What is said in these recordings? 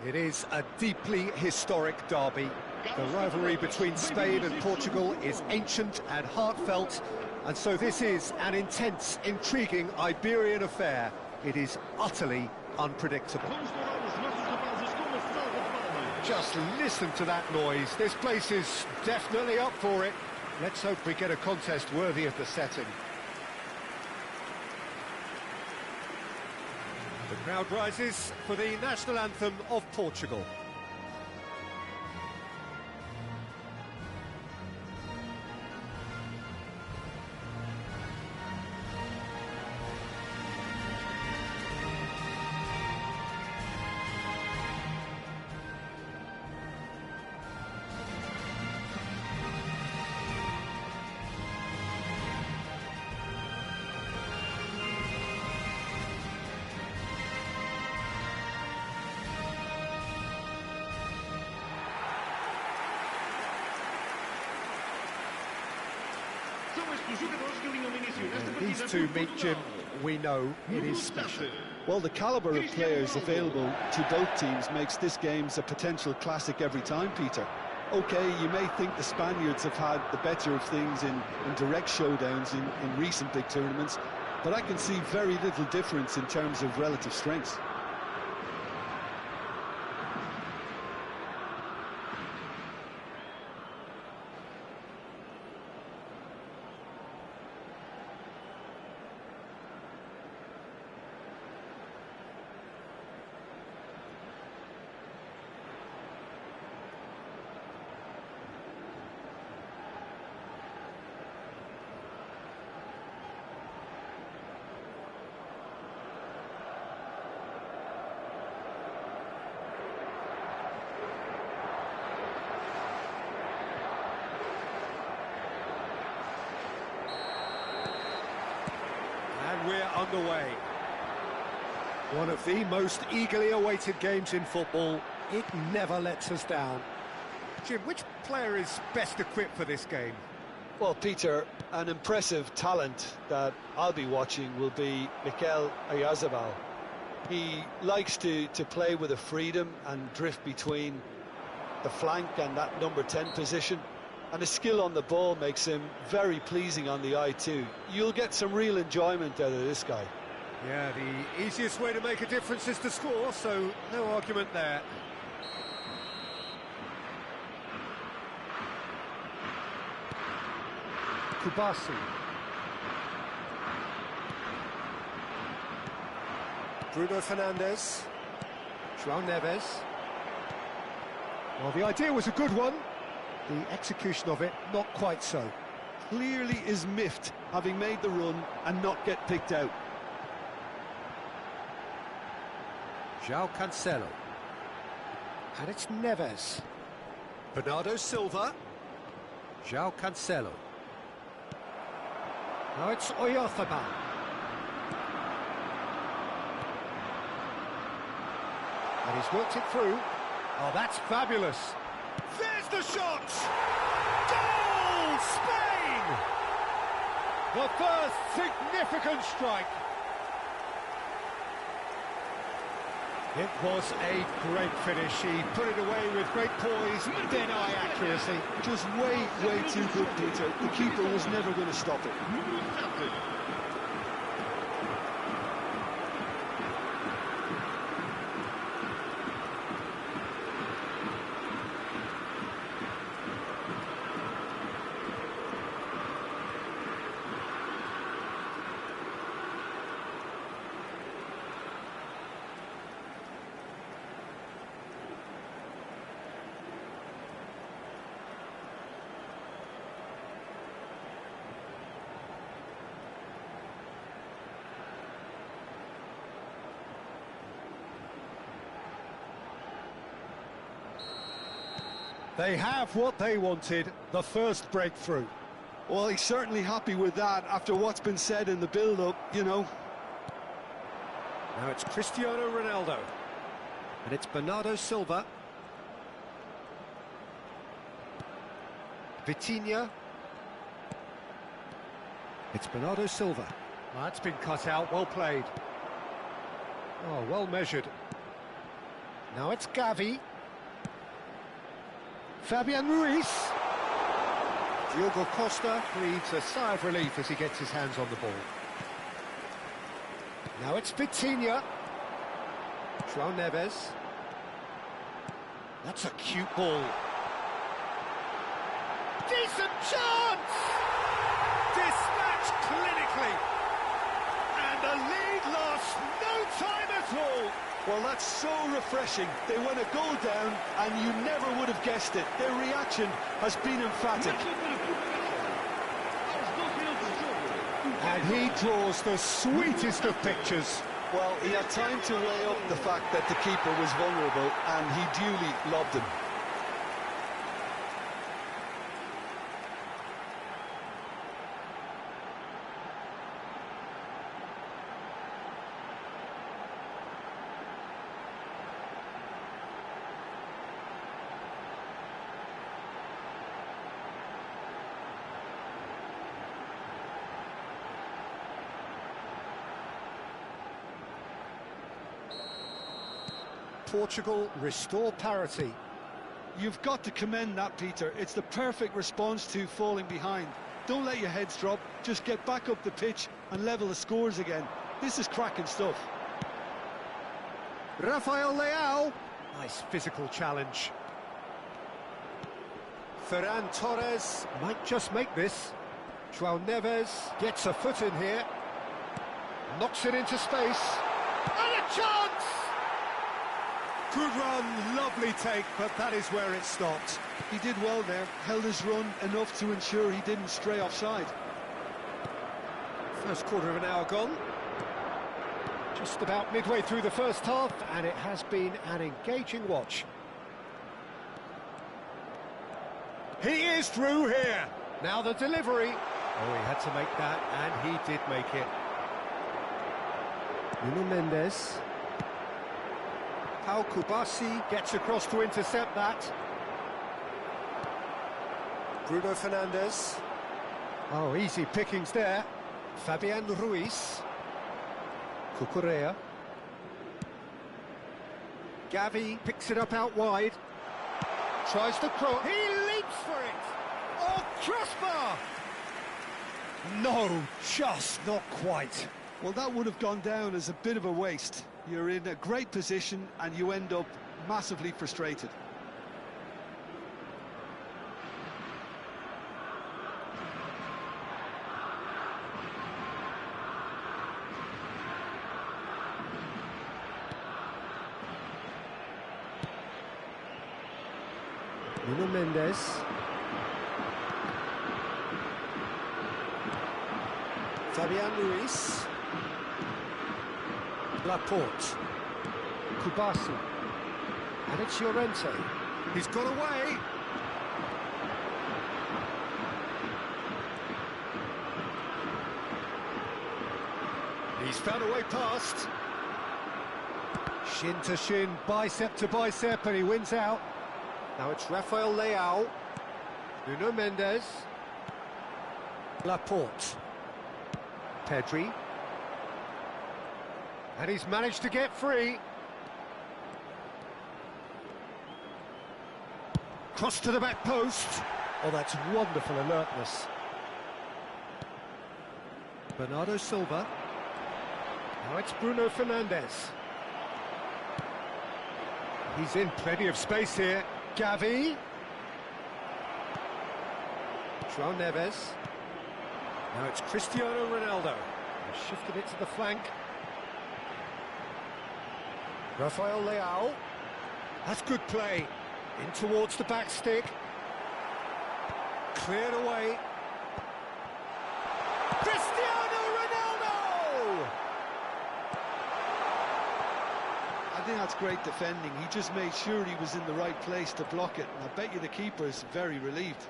It is a deeply historic derby. The rivalry between Spain and Portugal is ancient and heartfelt, and so this is an intense, intriguing Iberian affair. It is utterly unpredictable. Just listen to that noise. This place is definitely up for it. Let's hope we get a contest worthy of the setting. The crowd rises for the national anthem of Portugal. These two meet, Jim, we know it is special. Well, the calibre of players available to both teams makes this game a potential classic every time, Peter. OK, you may think the Spaniards have had the better of things in direct showdowns in recent big tournaments, but I can see very little difference in terms of relative strengths. And we're underway. One of the most eagerly awaited games in football. It never lets us down. Jim, which player is best equipped for this game? Well, Peter, an impressive talent that I'll be watching will be Mikel Oyarzabal. He likes to play with a freedom and drift between the flank and that number 10 position. And his skill on the ball makes him very pleasing on the eye too. You'll get some real enjoyment out of this guy. Yeah, the easiest way to make a difference is to score, so no argument there. Kubasi. Bruno Fernandes. João Neves. Well, the idea was a good one. The execution of it, not quite so. Clearly is miffed, having made the run and not get picked out. João Cancelo. And it's Neves. Bernardo Silva. João Cancelo. Now it's Oyarzabal. And he's worked it through. Oh, that's fabulous. There's the shot! Goal! Spain! The first significant strike. It was a great finish. He put it away with great poise, dead-eye accuracy. Just way too good, Peter. The keeper was never going to stop it. They have what they wanted, the first breakthrough. Well, he's certainly happy with that after what's been said in the build-up, you know. Now it's Cristiano Ronaldo. And it's Bernardo Silva. Vitinha. It's Bernardo Silva. Oh, that's been cut out, well played. Oh, well measured. Now it's Gavi. Fabian Ruiz. Diogo Costa breathes a sigh of relief as he gets his hands on the ball. Now it's Vitinha. João Neves. That's a cute ball. Decent chance! Dispatched clinically. And the lead lost no time at all. Well, that's so refreshing. They went a goal down, and you never would have guessed it. Their reaction has been emphatic. And he draws the sweetest of pictures. Well, he had time to weigh up the fact that the keeper was vulnerable, and he duly lobbed him. Portugal restore parity. You've got to commend that, Peter. It's the perfect response to falling behind. Don't let your heads drop, just get back up the pitch and level the scores again. This is cracking stuff. Rafael Leao. Nice physical challenge. Ferran Torres might just make this. João Neves gets a foot in here. Knocks it into space. And a chance! Good run, lovely take, but that is where it stopped. He did well there, held his run enough to ensure he didn't stray offside. First quarter of an hour gone. Just about midway through the first half, and it has been an engaging watch. He is through here. Now the delivery. Oh, he had to make that, and he did make it. Nuno Mendes. Pau Kubasi gets across to intercept that. Bruno Fernandes. Oh, easy pickings there. Fabian Ruiz. Cucurella. Gavi picks it up out wide. Tries to cross. He leaps for it. Oh, crossbar! No, just not quite. Well, that would have gone down as a bit of a waste. You're in a great position and you end up massively frustrated. Nuno Mendes. Fabian Ruiz. Laporte. Kubasi. And it's Llorente. He's got away. He's found a way past. Shin to shin, bicep to bicep, and he wins out. Now it's Rafael Leao. Nuno Mendes. Laporte. Pedri. And he's managed to get free. Cross to the back post. Oh, that's wonderful alertness. Bernardo Silva. Now it's Bruno Fernandes. He's in plenty of space here. Gavi. João Neves. Now it's Cristiano Ronaldo. He's shifted it to the flank. Rafael Leao. That's good play. In towards the back stick. Cleared away. Cristiano Ronaldo! I think that's great defending. He just made sure he was in the right place to block it. And I bet you the keeper's very relieved.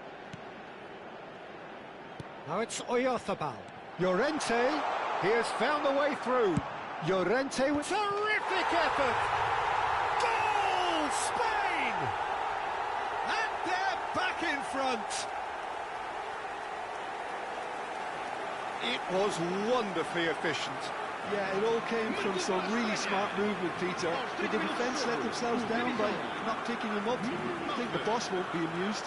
Now it's Oyarzabal. Llorente, he has found a way through. Llorente with terrific effort. Goal, Spain! And they're back in front. It was wonderfully efficient. Yeah, it all came from some really smart movement, Peter. Did the defence let themselves down by not picking him up? I think the boss won't be amused.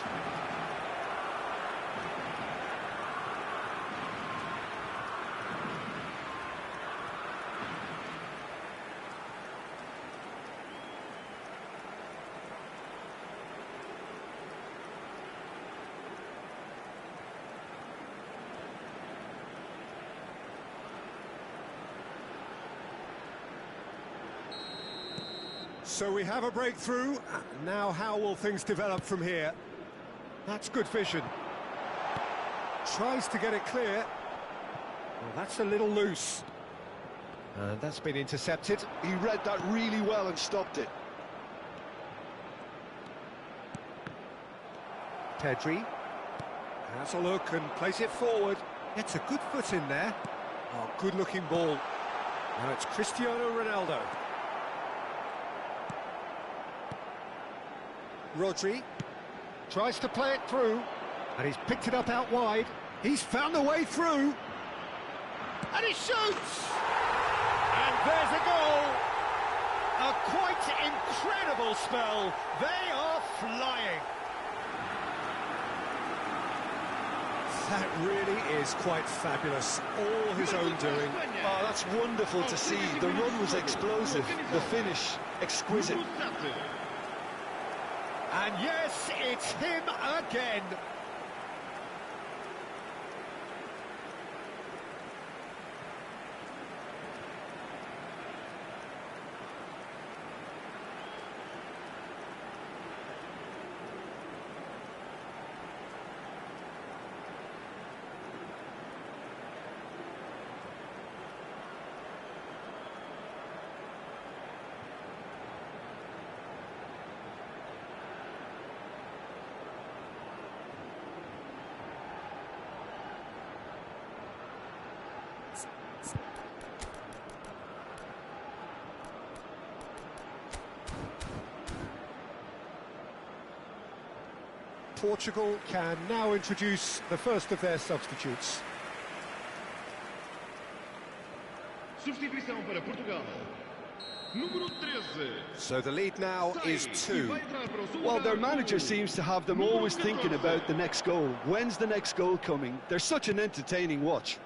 So we have a breakthrough. Now how will things develop from here? That's good vision. Tries to get it clear. Well, that's a little loose. And that's been intercepted. He read that really well and stopped it. Pedri has a look and plays it forward. Gets a good foot in there. Oh, good-looking ball. Now it's Cristiano Ronaldo. Rodri tries to play it through, and he's picked it up out wide. He's found a way through, and he shoots! And there's a goal! A quite incredible spell. They are flying. That really is quite fabulous. All his own doing. Oh, that's wonderful to see. The run was explosive, the finish exquisite. And yes, it's him again. Portugal can now introduce the first of their substitutes. Substituição para Portugal. Número 13. So the lead now is 2. Well, their manager seems to have them always thinking about the next goal. When's the next goal coming? They're such an entertaining watch.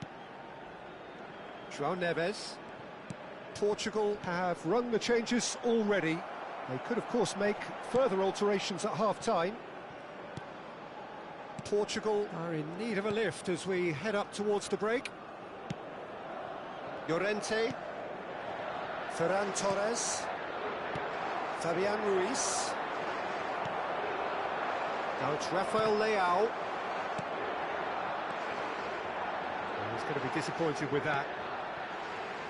João Neves. Portugal have rung the changes already. They could, of course, make further alterations at half-time. Portugal are in need of a lift as we head up towards the break. Llorente, Ferran Torres, Fabian Ruiz. Now it's Rafael Leao. And he's going to be disappointed with that.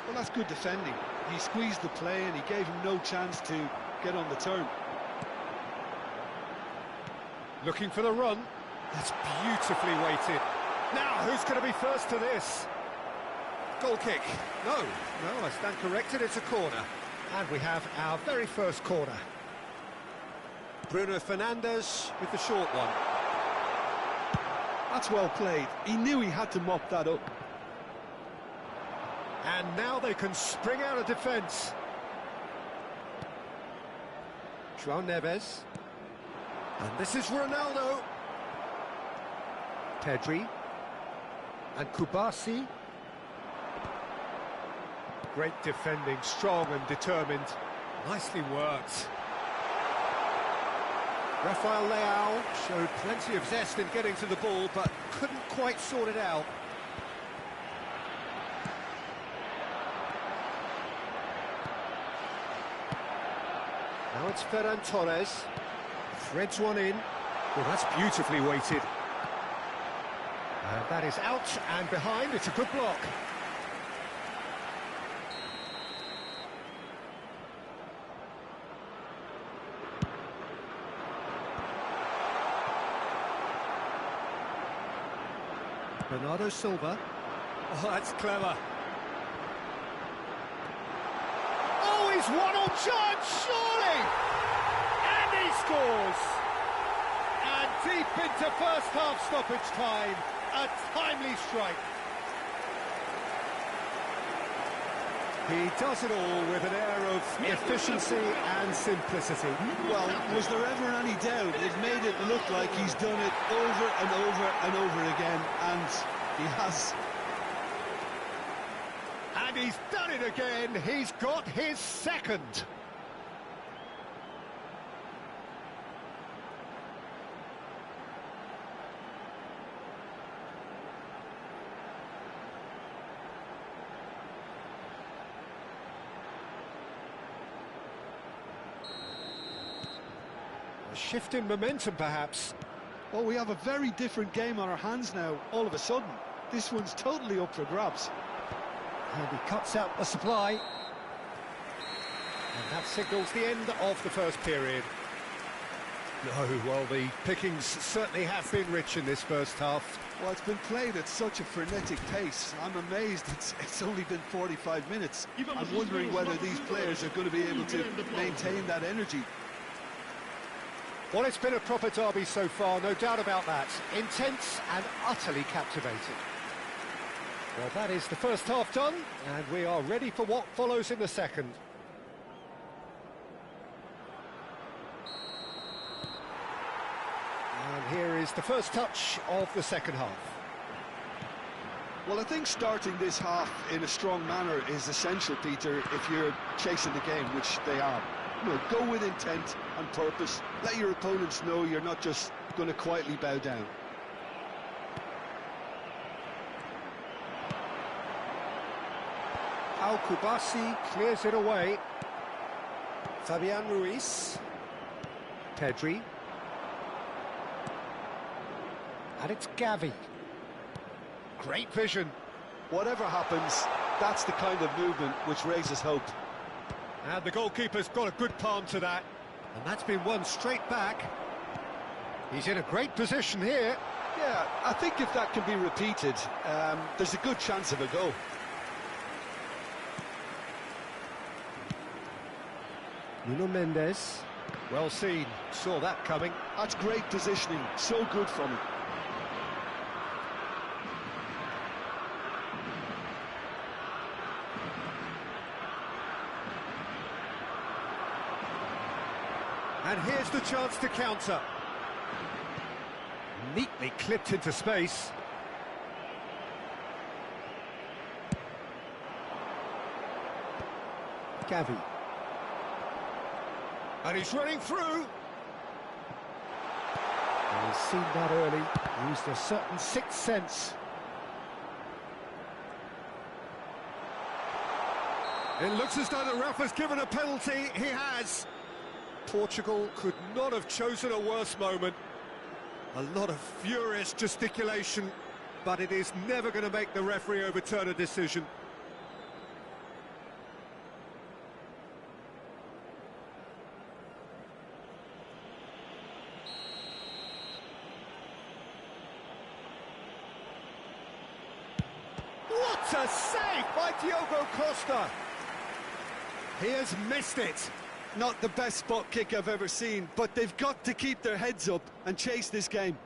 Well, that's good defending. He squeezed the play and he gave him no chance to get on the turn. Looking for the run. That's beautifully weighted. Now, who's going to be first to this? Goal kick. No, I stand corrected, it's a corner. And we have our very first corner. Bruno Fernandes with the short one. That's well played. He knew he had to mop that up. And now they can spring out of defence. João Neves. And this is Ronaldo. Pedri. And Kubasi. Great defending, strong and determined. Nicely worked. Rafael Leao showed plenty of zest in getting to the ball, but couldn't quite sort it out. Now it's Ferran Torres. Threads one in. Well, that's beautifully weighted. And that is out and behind. It's a good block. Bernardo Silva. Oh, that's clever. Oh, he's one-on charge, surely! And he scores! And deep into first half stoppage time, a timely strike. He does it all with an air of efficiency and simplicity. Well, was there ever any doubt? They've made it look like he's done it over and over and over again, and he has. And he's done it again. He's got his second. A shift in momentum, perhaps. Well, we have a very different game on our hands now, all of a sudden. This one's totally up for grabs. And he cuts out the supply. And that signals the end of the first period. No, well, the pickings certainly have been rich in this first half. Well, it's been played at such a frenetic pace. I'm amazed it's only been 45 minutes. I'm wondering whether these players are going to be able to maintain that energy. Well, it's been a proper derby so far, no doubt about that. Intense and utterly captivating. Well, that is the first half done, and we are ready for what follows in the second. And here is the first touch of the second half. Well, I think starting this half in a strong manner is essential, Peter, if you're chasing the game, which they are. You know, go with intent and purpose. Let your opponents know you're not just going to quietly bow down. Al-Kubasi clears it away. Fabian Ruiz. Pedri. And it's Gavi. Great vision. Whatever happens, that's the kind of movement which raises hope. And the goalkeeper's got a good palm to that. And that's been won straight back. He's in a great position here. Yeah, I think if that can be repeated, there's a good chance of a goal. Nuno Mendes. Well seen. Saw that coming. That's great positioning. So good from him. And here's the chance to counter. Neatly clipped into space. Gavi. And he's running through. And he's seen that early. Used a certain sixth sense. It looks as though the ref has given a penalty. He has. Portugal could not have chosen a worse moment. A lot of furious gesticulation, but it is never going to make the referee overturn a decision. What a save by Diogo Costa! He has missed it. Not the best spot kick I've ever seen, but they've got to keep their heads up and chase this game.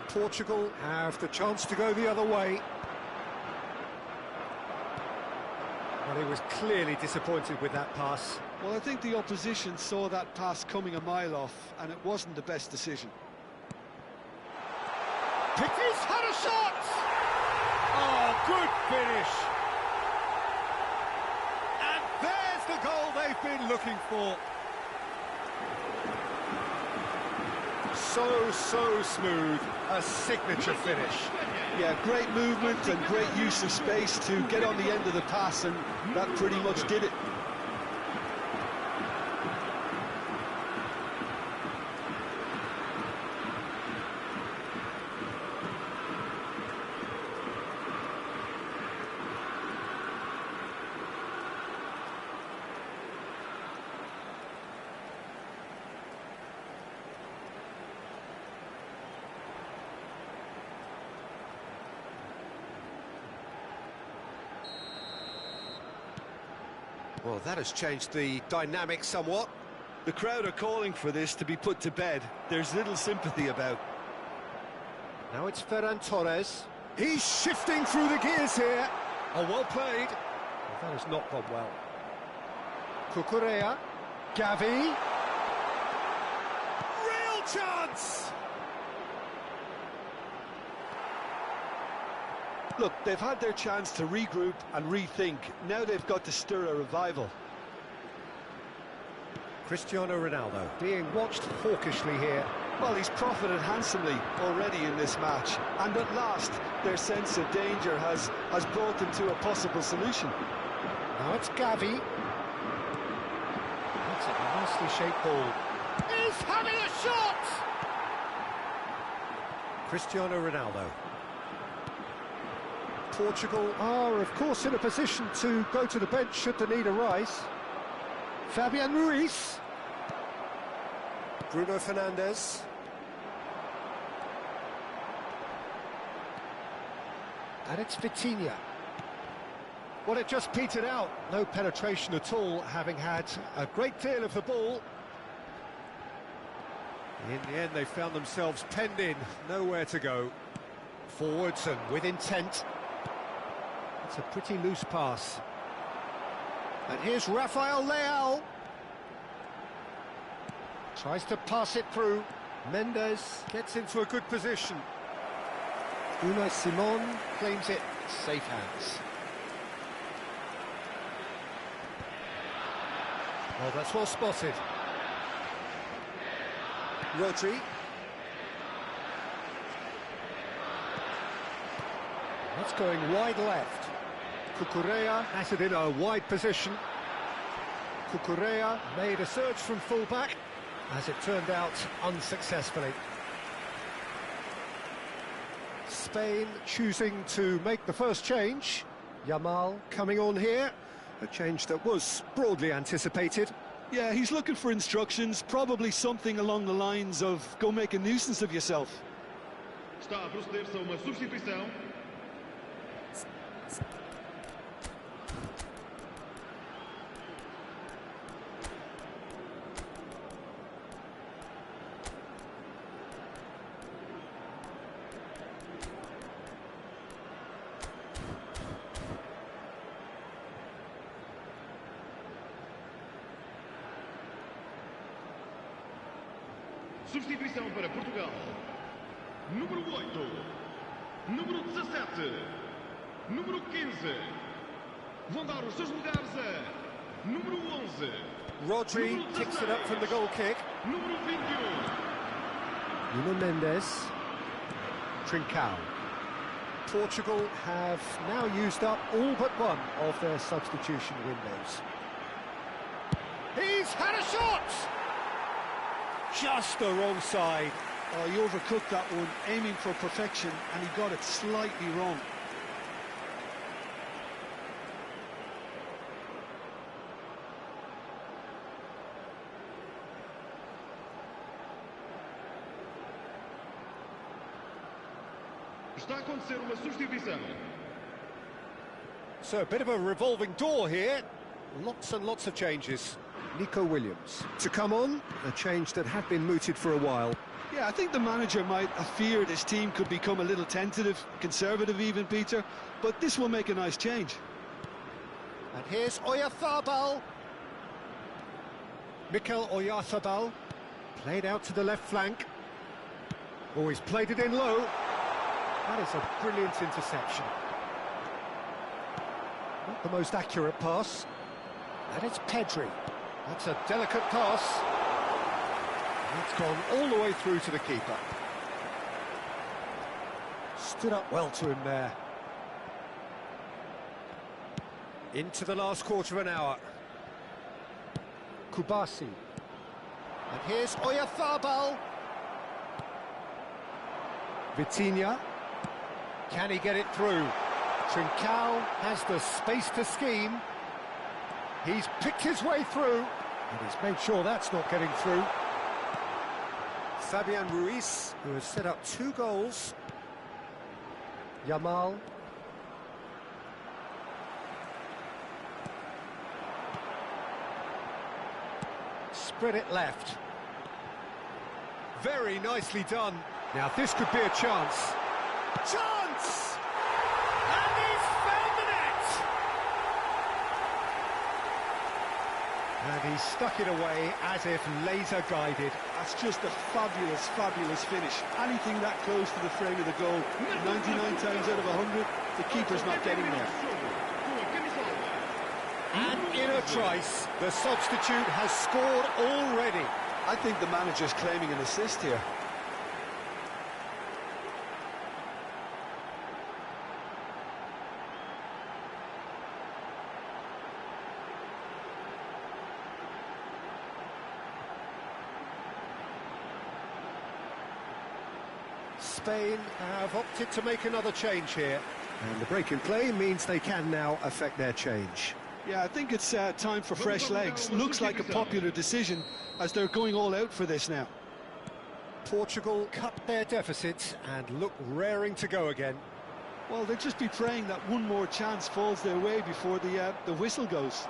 Portugal have the chance to go the other way. Well, he was clearly disappointed with that pass. Well, I think the opposition saw that pass coming a mile off, and it wasn't the best decision. Piquet's had a shot! Oh, good finish! And there's the goal they've been looking for. So smooth, a signature finish. Yeah, great movement and great use of space to get on the end of the pass, and that pretty much did it. Well, that has changed the dynamic somewhat. The crowd are calling for this to be put to bed. There's little sympathy about. Now it's Ferran Torres. He's shifting through the gears here. Oh, well played. Well, that has not gone well. Cucurella. Gavi. Real chance! Look, they've had their chance to regroup and rethink. Now they've got to stir a revival. Cristiano Ronaldo being watched hawkishly here. Well, he's profited handsomely already in this match. And at last, their sense of danger has brought them to a possible solution. Now it's Gavi. That's a nicely shaped ball. He's having a shot! Cristiano Ronaldo. Portugal are, of course, in a position to go to the bench should the need arise. Fabian Ruiz. Bruno Fernandes. And it's Vitinha. Well, it just petered out. No penetration at all, having had a great deal of the ball. In the end, they found themselves penned in, nowhere to go. Forwards and with intent. It's a pretty loose pass. And here's Rafael Leao. Tries to pass it through. Mendes gets into a good position. Unai Simon claims it. Safe hands. Oh, that's well spotted. Rodri. That's going wide left. Cucurella has it in a wide position. Cucurella made a surge from full-back, as it turned out unsuccessfully. Spain choosing to make the first change. Yamal coming on here, a change that was broadly anticipated. Yeah, he's looking for instructions, probably something along the lines of go make a nuisance of yourself. Está a proceder-se a uma substituição. Substituição para Portugal. Número 8. Número 17. Número 15. Vão dar os seus lugares a número 11. Rodri kicks it up from the goal kick. Número 21. Nuno Mendes. Trincao. Portugal have now used up all but one of their substitution windows. He's had a shot! Just the wrong side. Oh, he overcooked that one, aiming for perfection, and he got it slightly wrong. Está a acontecer uma substituição. So a bit of a revolving door here. Lots and lots of changes. Nico Williams to come on, a change that had been mooted for a while. Yeah, I think the manager might have feared his team could become a little tentative, conservative even, Peter, but this will make a nice change. And here's Oyarzabal. Mikel Oyarzabal, played out to the left flank. Oh, he's played it in low. That is a brilliant interception. Not the most accurate pass. And it's Pedri. That's a delicate pass. It's gone all the way through to the keeper. Stood up well to him there. Into the last quarter of an hour. Kubasi. And here's Oyarzabal. Vitinha. Can he get it through? Trincao has the space to scheme. He's picked his way through, and he's made sure that's not getting through. Fabian Ruiz, who has set up 2 goals. Yamal. Spread it left. Very nicely done. Now this could be a chance. Chance! And he's found the net! And he stuck it away as if laser-guided. That's just a fabulous, fabulous finish. Anything that close to the frame of the goal, 99 times out of 100, the keeper's not getting there. And in a trice, the substitute has scored already. I think the manager's claiming an assist here. Spain have opted to make another change here. And the break in play means they can now affect their change. Yeah, I think it's time for fresh legs. Looks like a popular decision as they're going all out for this now. Portugal cut their deficit and look raring to go again. Well, they'll just be praying that one more chance falls their way before the whistle goes.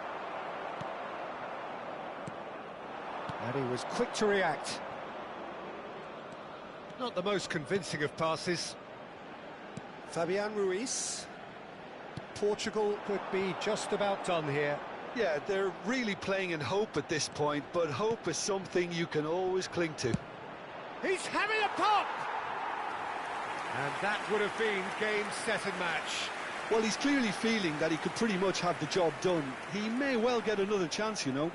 And he was quick to react. Not the most convincing of passes. Fabian Ruiz. Portugal could be just about done here. Yeah, they're really playing in hope at this point, but hope is something you can always cling to. He's having a pop! And that would have been game, set and match. Well, he's clearly feeling that he could pretty much have the job done. He may well get another chance, you know.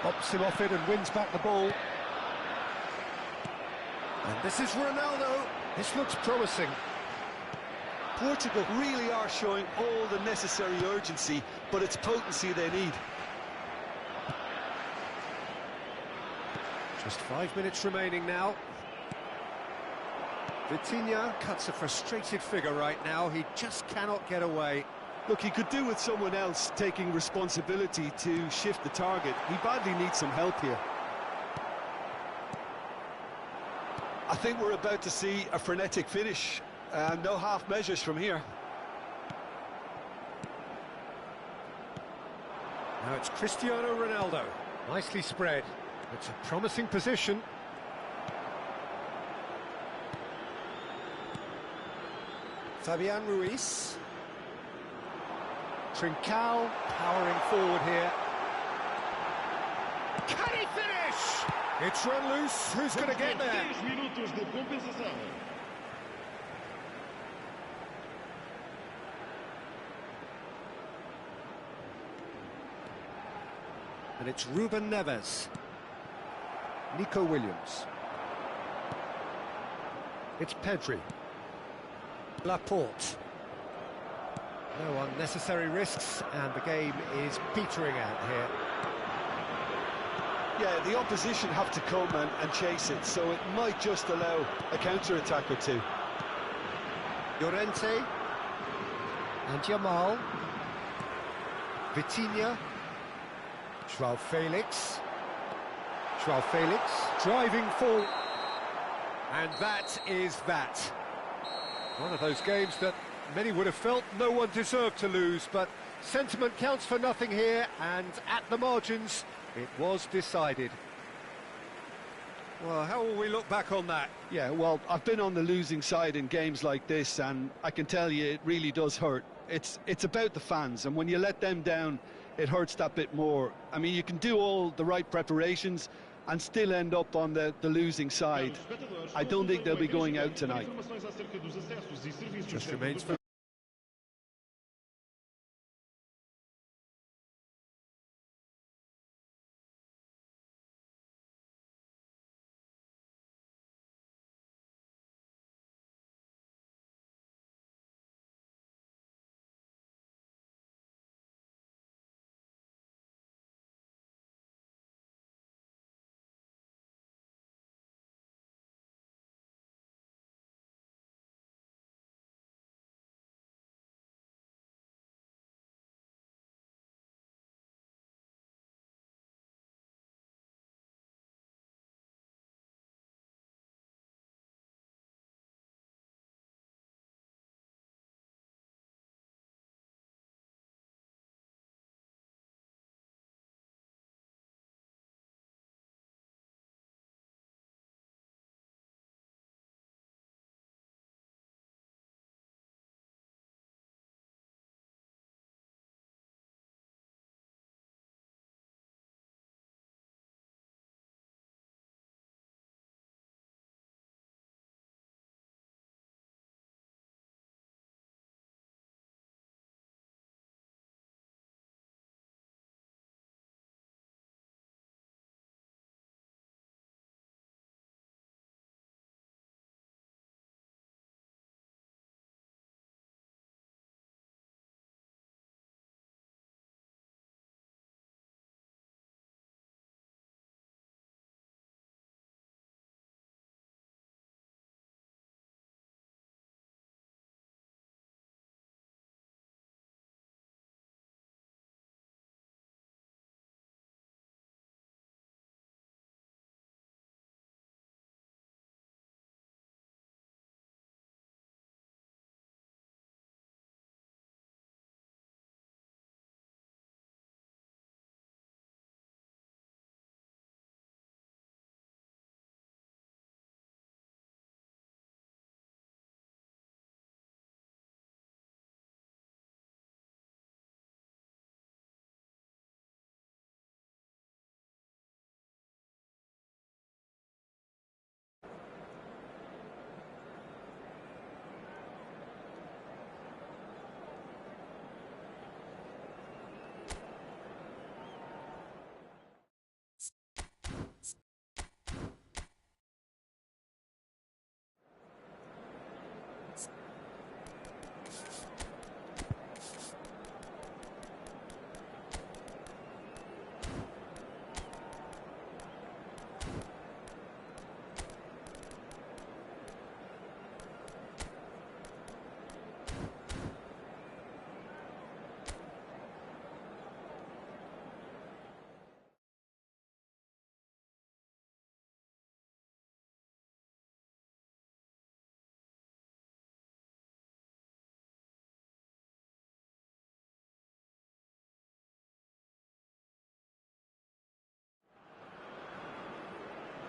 Pops him off it and wins back the ball. And this is Ronaldo. This looks promising. Portugal really are showing all the necessary urgency, but it's potency they need. Just 5 minutes remaining now. Vitinha cuts a frustrated figure right now. He just cannot get away. Look, he could do with someone else taking responsibility to shift the target. He badly needs some help here. I think we're about to see a frenetic finish. No half measures from here. Now it's Cristiano Ronaldo. Nicely spread. It's a promising position. Fabian Ruiz. Trincao powering forward here. Can he finish? It's run loose. Who's going to get there? And it's Ruben Neves. Nico Williams. It's Pedri. Laporte. No unnecessary risks, and the game is petering out here. Yeah, the opposition have to come and chase it, so it might just allow a counter-attack or two. Llorente. And Jamal. Vitinha. João Felix. João Felix driving forward. And that is that. One of those games that many would have felt no one deserved to lose, but sentiment counts for nothing here, and at the margins, it was decided. Well, how will we look back on that? Yeah, well, I've been on the losing side in games like this, and I can tell you it really does hurt. It's about the fans, and when you let them down, it hurts that bit more. I mean, you can do all the right preparations and still end up on the losing side. I don't think they'll be going out tonight. Just remains for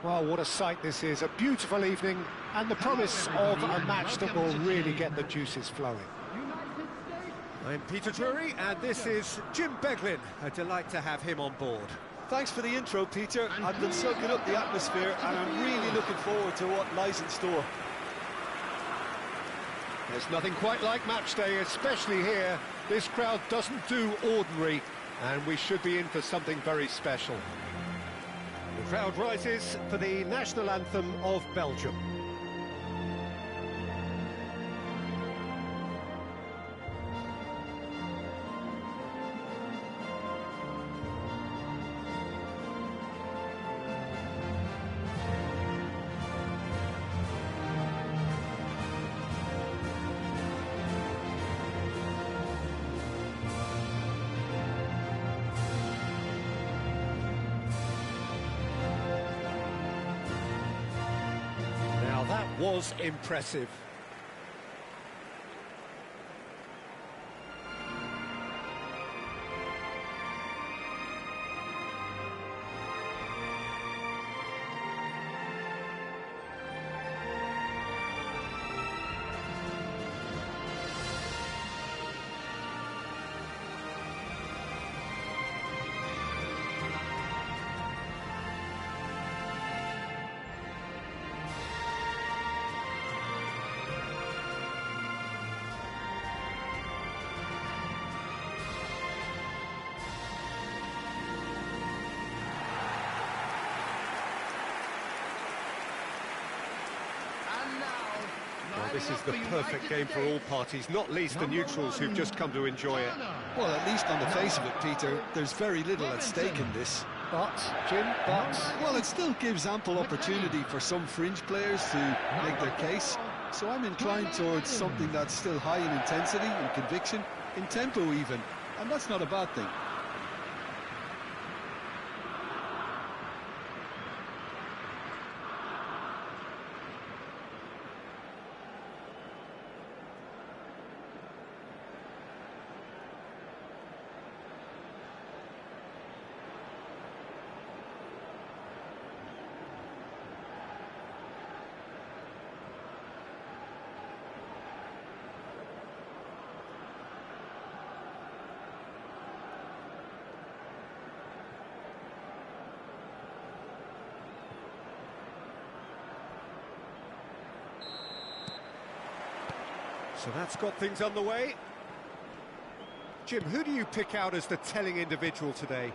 Well, what a sight this is. A beautiful evening and the promise of a match that will really get the juices flowing. I'm Peter Drury, and this is Jim Beglin. A delight to have him on board. Thanks for the intro, Peter. I've been soaking up the atmosphere, and I'm really looking forward to what lies in store. There's nothing quite like match day, especially here. This crowd doesn't do ordinary, and we should be in for something very special. The crowd rises for the national anthem of Belgium. That was impressive. Well, this is the perfect game for all parties, not least the neutrals who've just come to enjoy it. Well, at least on the face of it, Peter, there's very little at stake in this. But, Jim, Well, it still gives ample opportunity for some fringe players to make their case. So I'm inclined towards something that's still high in intensity and conviction, in tempo even, and that's not a bad thing. so that's got things underway. Jim, who do you pick out as the telling individual today?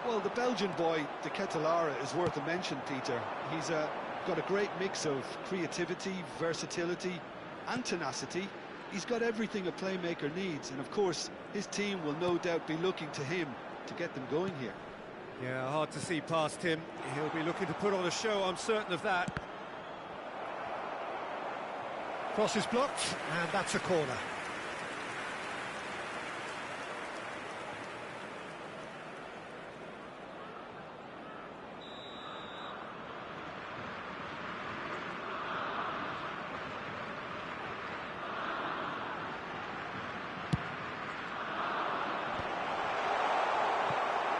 Well, the Belgian boy, De Ketelaere, is worth a mention, Peter. He's got a great mix of creativity, versatility and tenacity. He's got everything a playmaker needs, and of course, his team will no doubt be looking to him to get them going here. Yeah, hard to see past him. He'll be looking to put on a show, I'm certain of that. Cross is blocked, and that's a corner.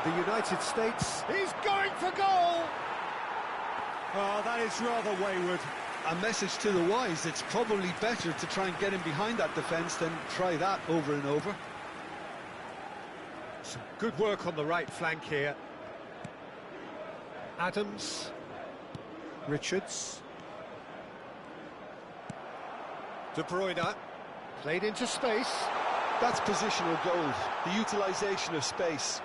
The United States is going for goal! Oh, that is rather wayward. A message to the wise, it's probably better to try and get him behind that defence than try that over and over. Some good work on the right flank here. Adams. Richards. De Bruyne. Played into space. That's positional gold, the utilisation of space.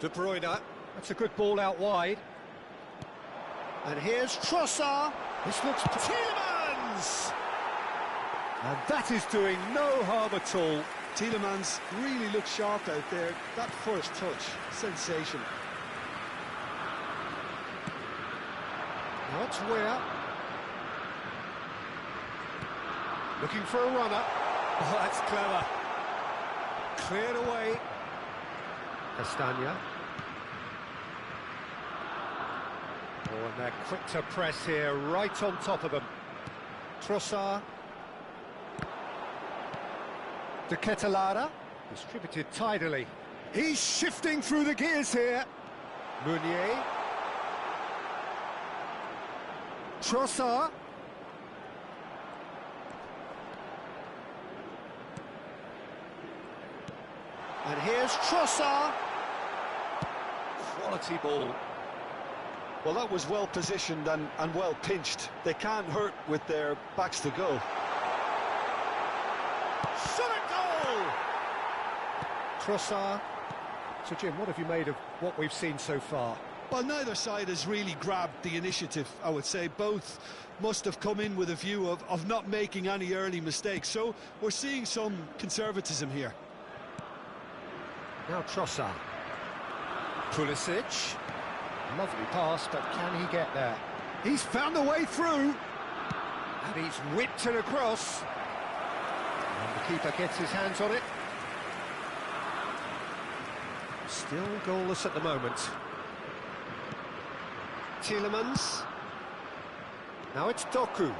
De Bruyne, that's a good ball out wide. And here's Trossard. This looks... Tielemans! And that is doing no harm at all. Tielemans really looks sharp out there. That first touch, sensational. Now it's Weah. Looking for a runner. Oh, that's clever. Cleared away. Castagna. Oh, and they're quick to press here, right on top of them. Trossard. De Ketelaere. Distributed tidily. He's shifting through the gears here. Meunier. Trossard. And here's Trossard. Quality ball. Well, that was well positioned and well pinched. They can't hurt with their backs to goal. Shot at goal! Trossard. So, Jim, what have you made of what we've seen so far? Well, neither side has really grabbed the initiative, I would say. Both must have come in with a view of not making any early mistakes. So we're seeing some conservatism here. Now Trossard. Pulisic. Lovely pass, but can he get there? He's found a way through. And he's whipped it across. And the keeper gets his hands on it. Still goalless at the moment. Tielemans. Now it's Doku.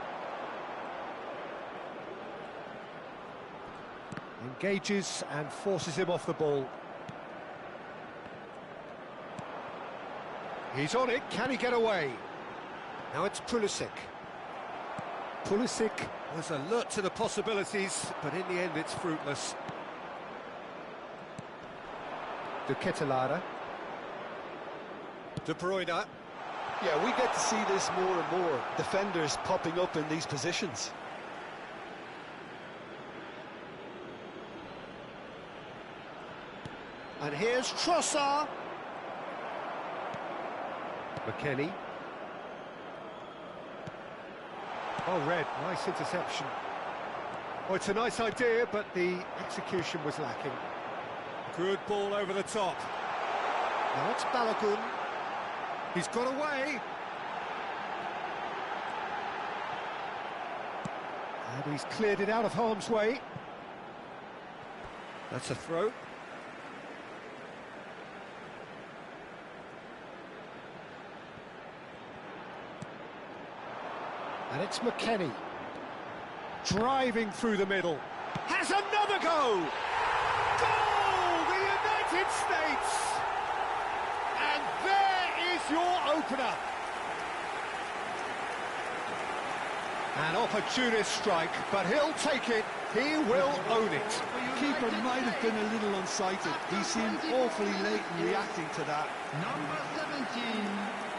Engages and forces him off the ball. He's on it, can he get away? Now it's Pulisic. Pulisic was alert to the possibilities, but in the end it's fruitless. De Ketelaere. De Bruyne. Yeah, we get to see this more and more. Defenders popping up in these positions. And here's Trossard. McKennie. Oh, Red, nice interception. Oh, it's a nice idea, but the execution was lacking. Good ball over the top. Now it's Balogun. He's got away. And he's cleared it out of harm's way. That's a throw. And it's McKennie. Driving through the middle. Has another go! Goal! The United States! And there is your opener. An opportunist strike, but he'll take it. He will own it. The keeper might have been a little unsighted. He seemed awfully late in reacting to that. Number 17.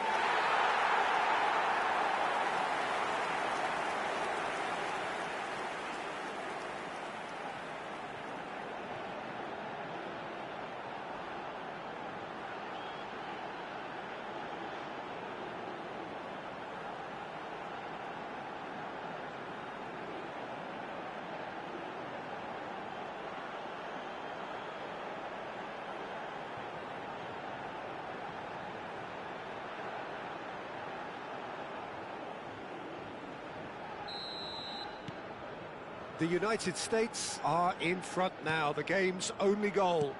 The United States are in front now, the game's only goal.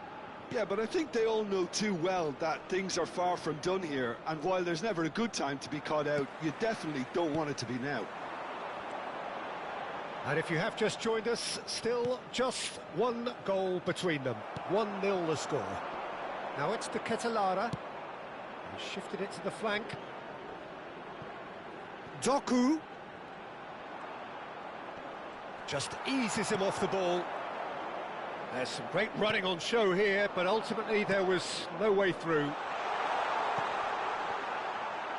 Yeah, but I think they all know too well that things are far from done here, and while there's never a good time to be caught out, you definitely don't want it to be now. And if you have just joined us, still just one goal between them. 1-0 the score. Now it's De Ketelaere. He shifted it to the flank. Doku. Just eases him off the ball. There's some great running on show here, but ultimately there was no way through.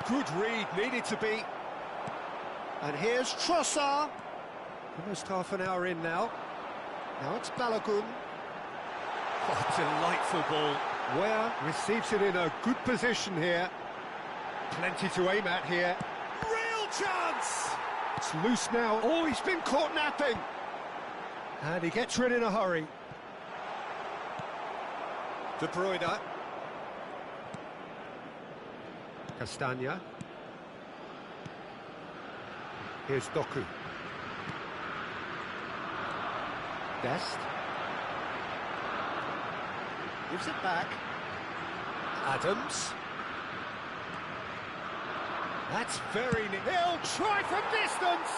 Good read, needed to be. And here's Trossard. Almost half an hour in now. Now it's Balogun. Oh, delightful ball. Ware receives it in a good position here. Plenty to aim at here. Real chance! It's loose now. Oh, he's been caught napping. And he gets rid in a hurry. De Bruyne. Castagna. Here's Doku. Dest. Gives it back. Adams. That's very near. He'll try from distance.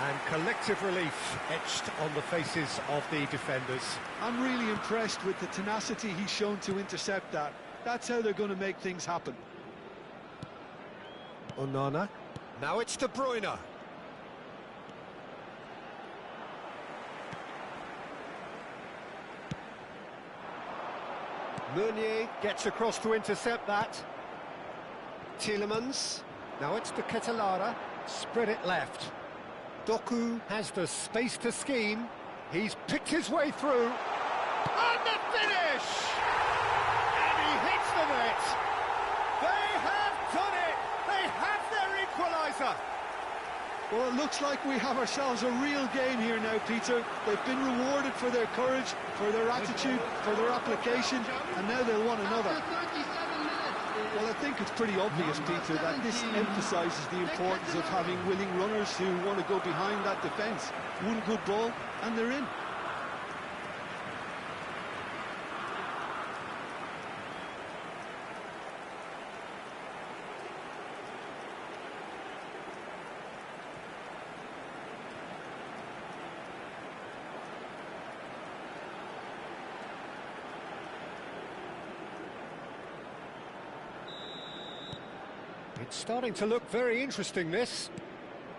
And collective relief etched on the faces of the defenders. I'm really impressed with the tenacity he's shown to intercept that. That's how they're going to make things happen. Onana. Now it's De Bruyne. Meunier gets across to intercept that. Tielemans. Now it's De Ketelaere. Spread it left. Doku has the space to scheme. He's picked his way through. And the finish! And he hits the net. They have done it! They have their equaliser! Well, it looks like we have ourselves a real game here now, Peter. They've been rewarded for their courage, for their attitude, for their application, and now they'll want another. Well, I think it's pretty obvious, Peter, that this emphasises the importance of having willing runners who want to go behind that defence. One good ball, and they're in. It's starting to look very interesting, this.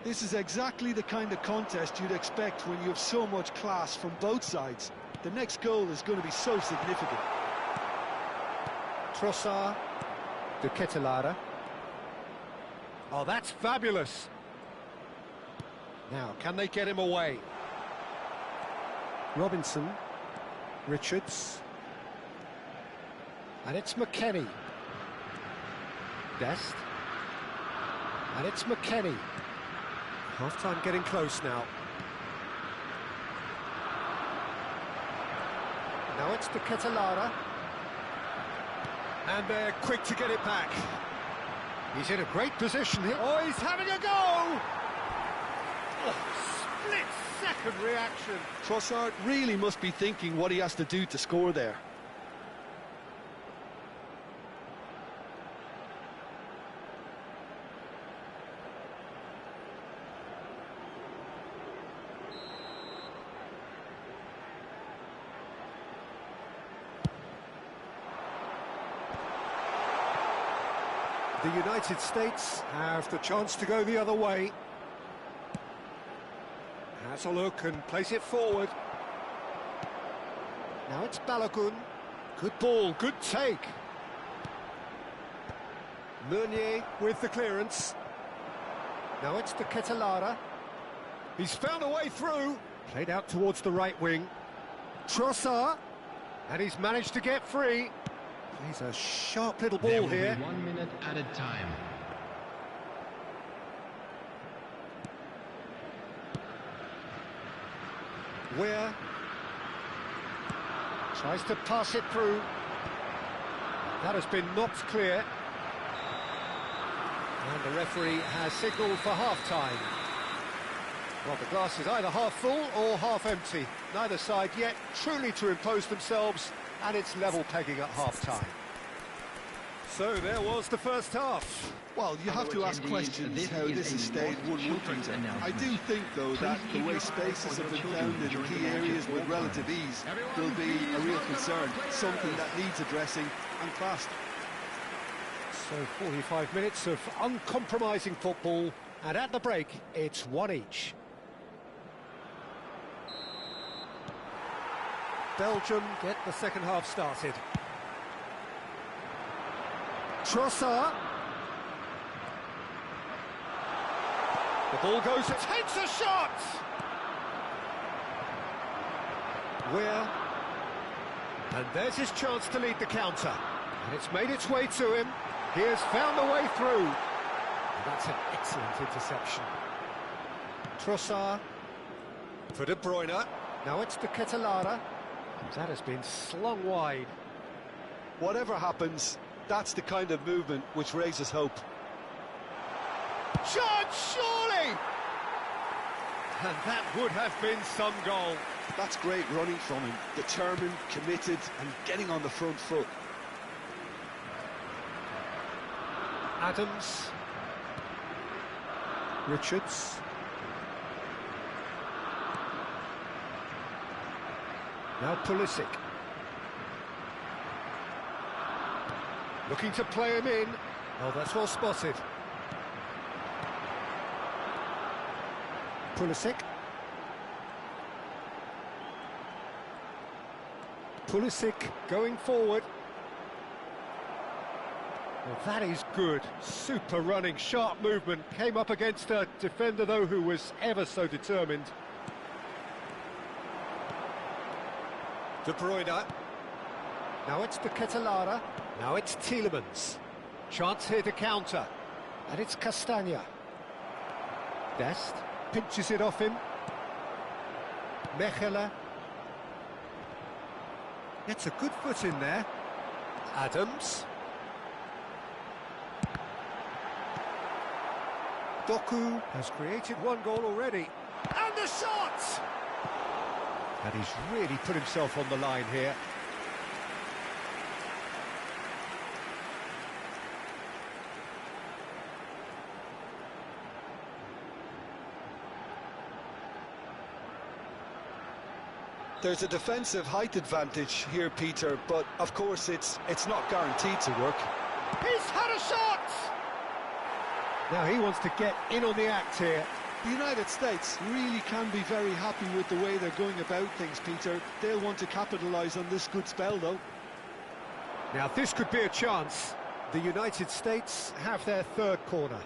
This is exactly the kind of contest you'd expect when you have so much class from both sides. The next goal is going to be so significant. Trossard, De Ketelaere. Oh, that's fabulous. Now, can they get him away? Robinson, Richards. And it's McKennie. Dest. And it's McKennie. Half-time getting close now. Now it's De Ketelaere. And they're quick to get it back. He's in a great position here. Oh, he's having a go! Oh, split-second reaction. Trossard really must be thinking what he has to do to score there. The United States have the chance to go the other way. Has a look and plays it forward. Now it's Balogun. Good ball, good take. Meunier with the clearance. Now it's De Ketelaere. He's found a way through. Played out towards the right wing. Trossard. And he's managed to get free. Plays a sharp little ball here. 1 minute at a time. Weir tries to pass it through. That has been knocked clear. And the referee has signalled for half-time. Well, the glass is either half full or half empty. Neither side yet truly to impose themselves, and it's level pegging at half-time. So there was the first half. Well, you have to ask questions how this has stayed 1-1, Peter. I do think, though, that the way spaces have been found in key areas with relative ease will be a real concern, something that needs addressing, and fast. So 45 minutes of uncompromising football, and at the break, it's one each. Belgium get the second half started. Trossard. The ball goes, takes a shot! Weir. And there's his chance to lead the counter. And it's made its way to him. He has found a way through. And that's an excellent interception. Trossard. For De Bruyne. Now it's De Ketelaere. That has been slung wide. Whatever happens, that's the kind of movement which raises hope. Shot, surely! And that would have been some goal. That's great running from him. Determined, committed, and getting on the front foot. Adams. Richards. Now Pulisic. Looking to play him in. Oh, that's well spotted. Pulisic. Pulisic going forward. Well, that is good. Super running, sharp movement. Came up against a defender, though, who was ever so determined. De Bruyne. Now it's De Ketelaere. Now it's Tielemans. Chance here to counter. And it's Castagna. Dest pinches it off him. Mechelen. Gets a good foot in there. Adams. Doku has created one goal already. And the shot! And he's really put himself on the line here. There's a defensive height advantage here, Peter, but of course it's not guaranteed to work. He's had a shot! Now he wants to get in on the act here. The United States really can be very happy with the way they're going about things, Peter. They'll want to capitalise on this good spell, though. Now this could be a chance. The United States have their third corner.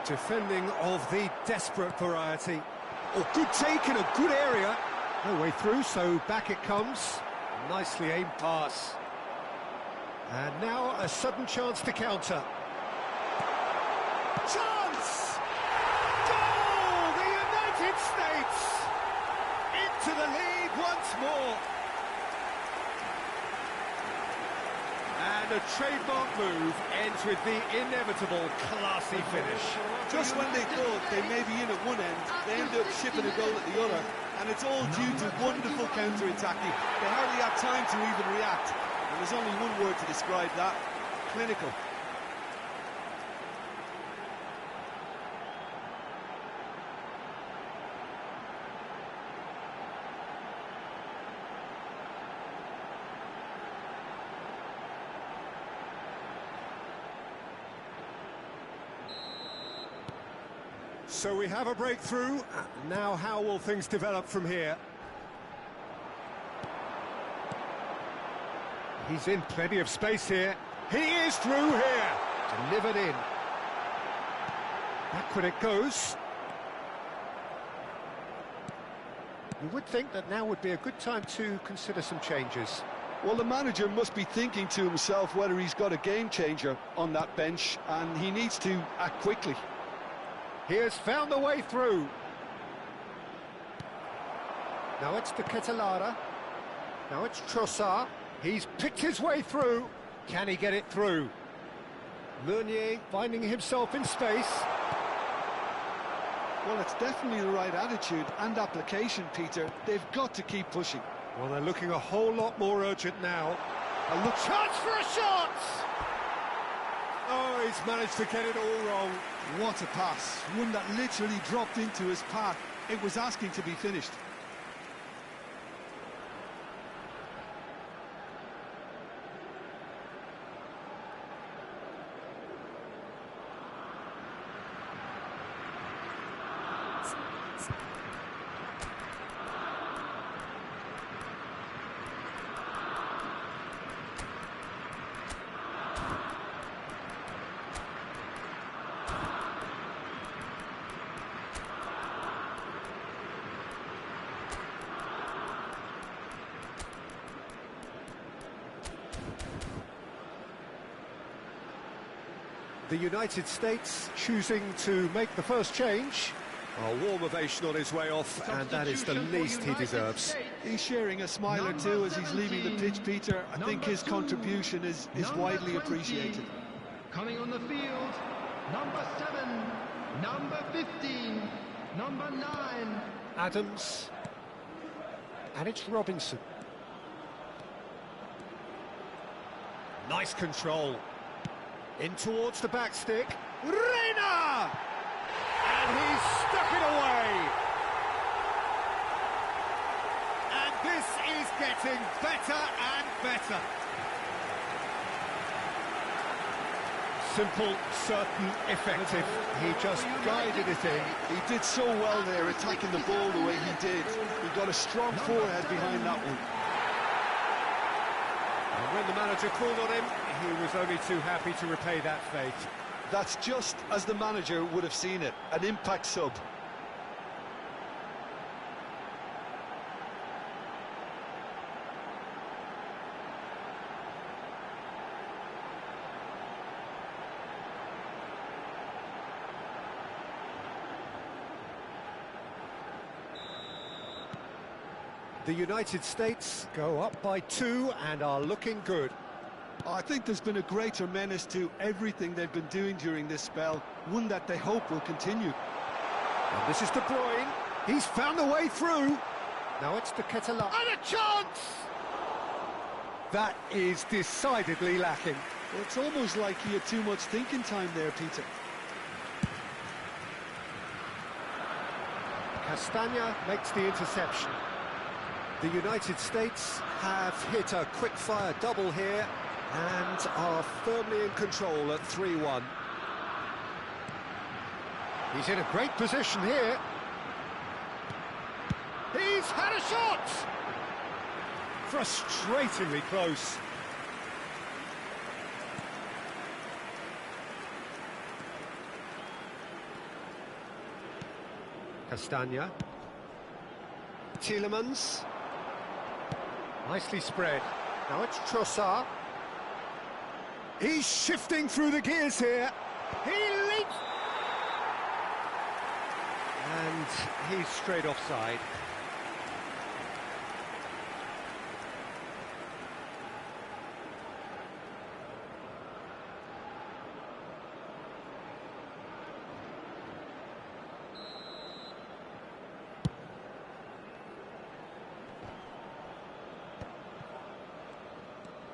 Defending of the desperate variety. Oh, good take in a good area. No way through, so back it comes. Nicely aimed pass. And now a sudden chance to counter. Chance! Goal! The United States into the lead once more. And a trademark move ends with the inevitable classy finish. Just when they thought they may be in at one end, they end up shipping a goal at the other, and it's all due to wonderful counter-attacking. They hardly had time to even react, and there's only one word to describe that: clinical. So we have a breakthrough. Now how will things develop from here? He's in plenty of space here. He is through here. Delivered in. Backward it goes. You would think that now would be a good time to consider some changes. Well, the manager must be thinking to himself whether he's got a game changer on that bench, and he needs to act quickly. He has found the way through. Now it's De Ketelaere. Now it's Trossard. He's picked his way through. Can he get it through? Meunier finding himself in space. Well, it's definitely the right attitude and application, Peter. They've got to keep pushing. Well, they're looking a whole lot more urgent now. A look, chance for a shot! Oh, he's managed to get it all wrong. What a pass. One that literally dropped into his path. It was asking to be finished. The United States choosing to make the first change. A warm ovation on his way off, and that is the least he deserves. He's sharing a smile or two as he's leaving the pitch, Peter. I think his contribution is widely appreciated. Coming on the field, number 7, number 15, number 9. Adams. And it's Robinson. Nice control. In towards the back stick. Reina! And he's stuck it away. And this is getting better and better. Simple, certain, effective. He just guided it in. He did so well there, attacking the ball the way he did. He got a strong forehead behind that one. And when the manager called on him, he was only too happy to repay that fate. That's just as the manager would have seen it, an impact sub. The United States go up by 2 and are looking good. I think there's been a greater menace to everything they've been doing during this spell, one that they hope will continue. And this is De Bruyne. He's found a way through. Now it's to Ketela. And a chance! That is decidedly lacking. It's almost like he had too much thinking time there, Peter. Castagna makes the interception. The United States have hit a quick-fire double here and are firmly in control at 3-1. He's in a great position here. He's had a shot! Frustratingly close. Castagna. Tielemans. Nicely spread. Now it's Trossard. He's shifting through the gears here. He leaps. And he's straight offside.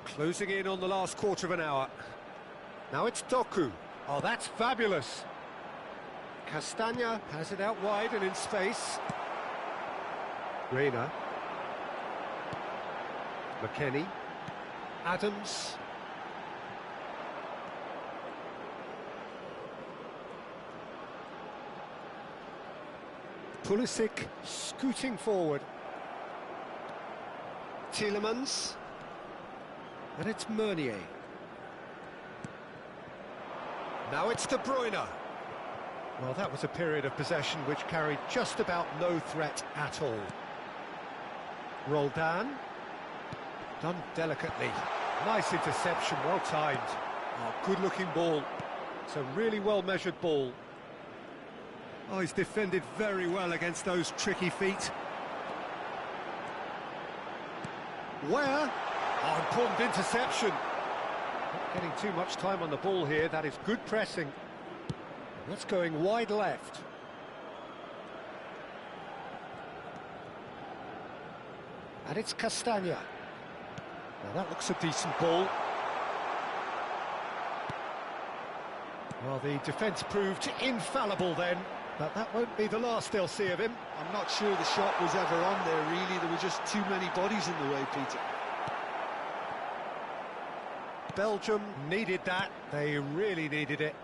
Closing in on the last quarter of an hour. Now it's Doku. Oh, that's fabulous. Castagna has it out wide and in space. Reina. McKennie. Adams. Pulisic scooting forward. Tielemans. And it's Meunier. Now it's De Bruyne. Well, that was a period of possession which carried just about no threat at all. Roldan. Done delicately. Nice interception, well timed. Oh, good-looking ball. It's a really well-measured ball. Oh, he's defended very well against those tricky feet. Where? Oh, important interception. Not getting too much time on the ball here. That is good pressing. That's going wide left. And it's Castagna. Now that looks a decent ball. Well, the defence proved infallible then, but that won't be the last they'll see of him. I'm not sure the shot was ever on there, really. There were just too many bodies in the way, Peter. Belgium needed that. They really needed it.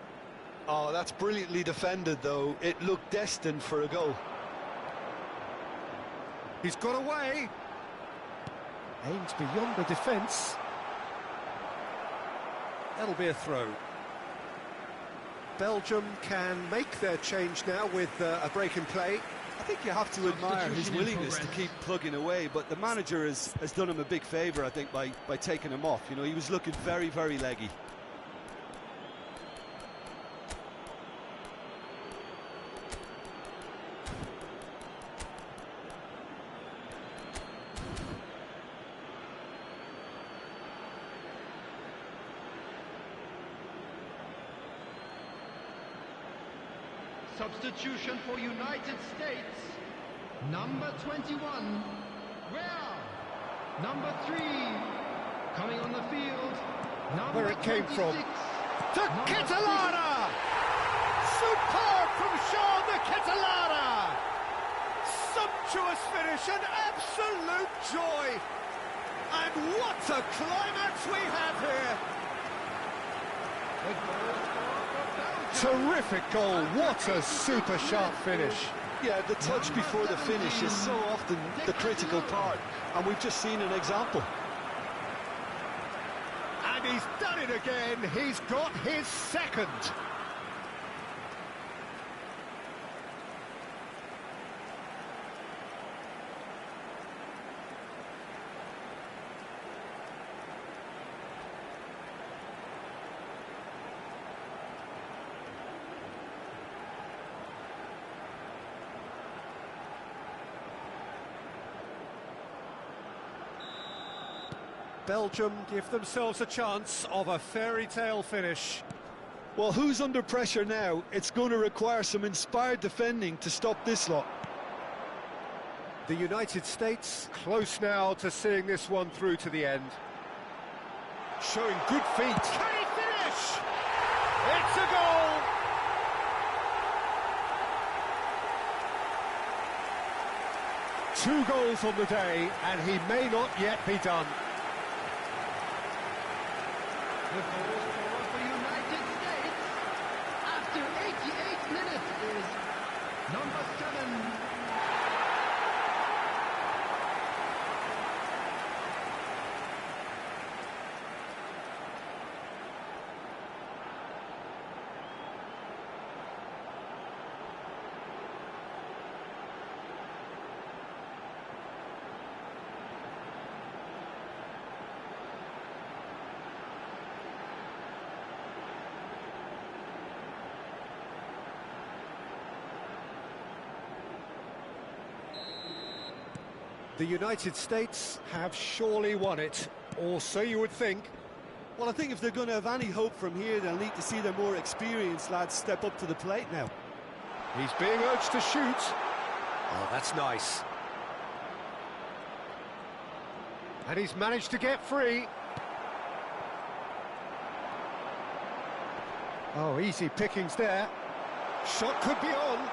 Oh, that's brilliantly defended, though. It looked destined for a goal. He's got away. Aims beyond the defence. That'll be a throw. Belgium can make their change now with a break in play. I think you have to admire his willingness to keep plugging away, but the manager has done him a big favour, I think, by taking him off. You know, he was looking very, very leggy. Substitution for United States. Number 21, Real. Number 3, coming on the field. Number Where it came 26, from. To Ketela! Superb from Sean the sumptuous finish, an absolute joy. And what a climax we have here. Terrific goal, what a super sharp finish. Yeah, the touch before the finish is so often the critical part, and we've just seen an example. And he's done it again, he's got his second. Belgium give themselves a chance of a fairy tale finish. Well, who's under pressure now? It's going to require some inspired defending to stop this lot. The United States close now to seeing this one through to the end. Showing good feet. Can he finish? It's a goal! Two goals on the day, and he may not yet be done. The goal scorer for United States after 88 minutes is number 7. The United States have surely won it, or so you would think. Well, I think if they're going to have any hope from here, they'll need to see their more experienced lads step up to the plate now. He's being urged to shoot. Oh, that's nice. And he's managed to get free. Oh, easy pickings there. Shot could be on.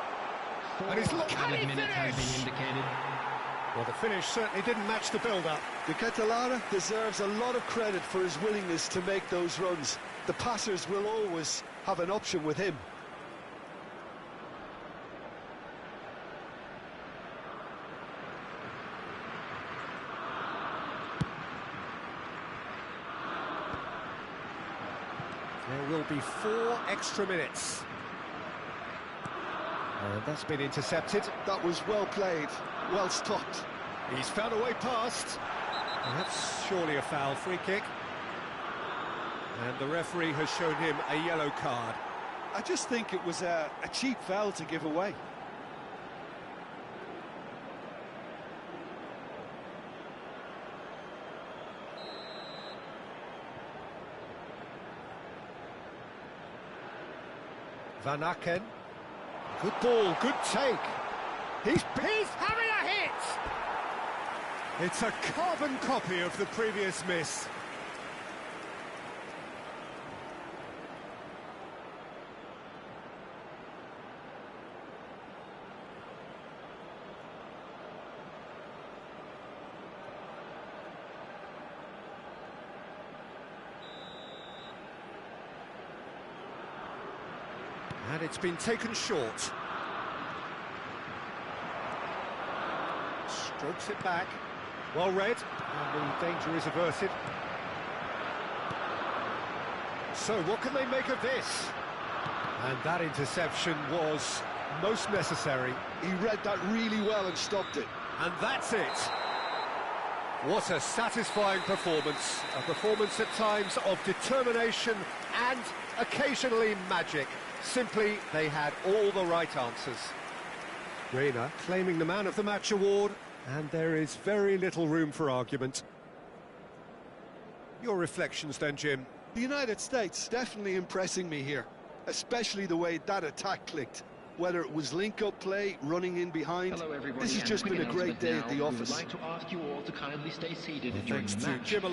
And he's looking at it. Minute has been indicated. Well, the finish certainly didn't match the build-up. The Catalana deserves a lot of credit for his willingness to make those runs. The passers will always have an option with him. There will be 4 extra minutes. That's been intercepted. That was well played, well stopped. He's found a way past. And that's surely a foul, free kick. And the referee has shown him a yellow card. I just think it was a cheap foul to give away. Van Aken. Good ball, good take. He's having a hit! It's a carbon copy of the previous miss. And it's been taken short. Strokes it back. Well read, and the danger is averted. So what can they make of this? And that interception was most necessary. He read that really well and stopped it. And that's it. What a satisfying performance. A performance at times of determination and occasionally magic. Simply, they had all the right answers. Reina claiming the Man of the Match award, and there is very little room for argument. Your reflections then, Jim? The United States definitely impressing me here, especially the way that attack clicked. Whether it was link-up play, running in behind, Hello, everybody, this has just been a great day at the office. We would like to ask you all to kindly stay seated Thanks to Jim.